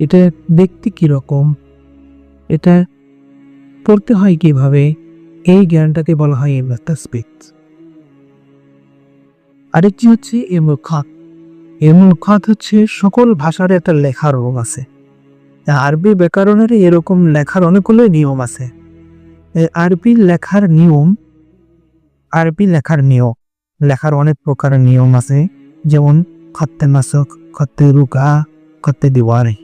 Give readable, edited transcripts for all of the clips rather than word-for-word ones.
এটা দেখতে কিরকম, এটা পড়তে হয় কিভাবে, এই জ্ঞানটাকে বলা হয় ইলমে তাসবিত। আরেকটি হচ্ছে ইলমুল খাত। ইলমুল খাত হচ্ছে সকল ভাষার একটা লেখার রূপ আছে। আরবি ব্যাকরণের এরকম লেখার অনেকগুলো নিয়ম আছে। আরবি লেখার নিয়ম, লেখার অনেক প্রকারের নিয়ম আছে, যেমন খত্তে নাসখ, খত্তে রুকা, খত্তে দিওয়ারি,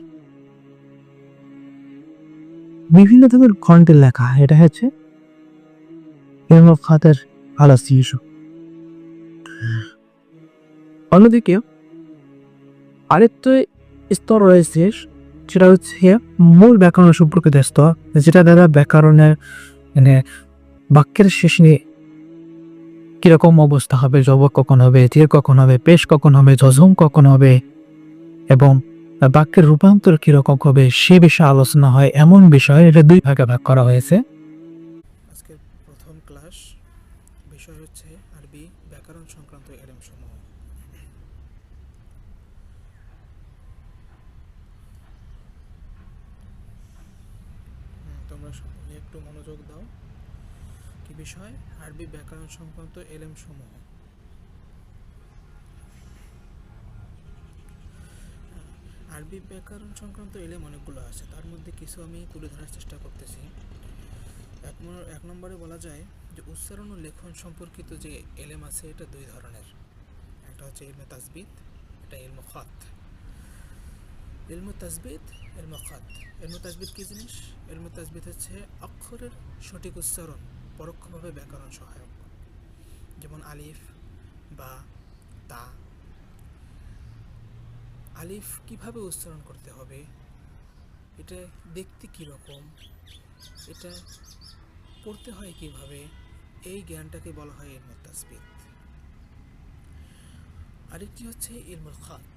বিভিন্ন ধরনের খন্ডের লেখা। এটা হচ্ছে ইলমুল খাতের আলাদা ইস্যু। অন্যদিকে আরেকটা স্তর রয়েছে, সেটা হচ্ছে মূল ব্যাকরণ সম্পর্কিত স্তর, যেটা দ্বারা ব্যাকরণের মানে বাক্যের শেষে কিরকম অবস্থা হবে, জবর কখন হবে, তীর কখন হবে, পেশ কখন হবে, জজম কখন হবে এবং বাক্যের রূপান্তর কিরকম হবে সে বিষয়ে আলোচনা হয়। এমন বিষয় এটা দুই ভাগে ভাগ করা হয়েছে। আজকের প্রথম ক্লাস, বিষয় হচ্ছে আরবি ব্যাকরণ সংক্রান্ত এলেম সমূহ। তোমরা সকলে একটু মনোযোগ দাও। কি বিষয়? আরবি ব্যাকরণ সংক্রান্ত এলেম সমূহ। আরবি ব্যাকরণ সংক্রান্ত এলেম অনেকগুলো আছে, তার মধ্যে কিছু আমি তুলে ধরার চেষ্টা করতেছি। এক নম্বরে বলা যায় যে উচ্চারণ ও লেখন সম্পর্কিত যে এলেম আছে এটা দুই ধরনের। একটা হচ্ছে ইলমে তাসবিত, এটা ইলমে খাত। ইলমে তাসবিত, ইলমে খাত। ইলমে তাসবিত কি জিনিস? ইলমে তাসবিত হচ্ছে অক্ষরের সঠিক উচ্চারণ পরোক্ষভাবে ব্যাকরণ সহায়ক, যেমন আলিফ বা তা। আলিফ কিভাবে উচ্চারণ করতে হবে, এটা দেখতে কীরকম, এটা পড়তে হয় কিভাবে, এই জ্ঞানটাকে বলা হয় ইলমে তাসবিত। আরেকটি হচ্ছে ইলমুল খাত।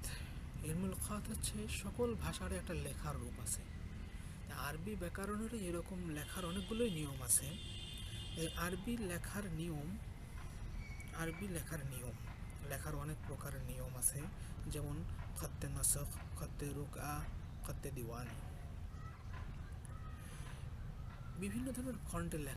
ইলমুল খাত হচ্ছে সকল ভাষার একটা লেখার রূপ আছে। আরবি ব্যাকরণের এরকম লেখার অনেকগুলোই নিয়ম আছে। এই আরবি লেখার নিয়ম, লেখার অনেক প্রকারের নিয়ম আছে, যেমন খত্তে নাসখ, খত্তে রুকা, খত্তে দিওয়ানি, বিভিন্ন ধরনের ফন্টের লেখা।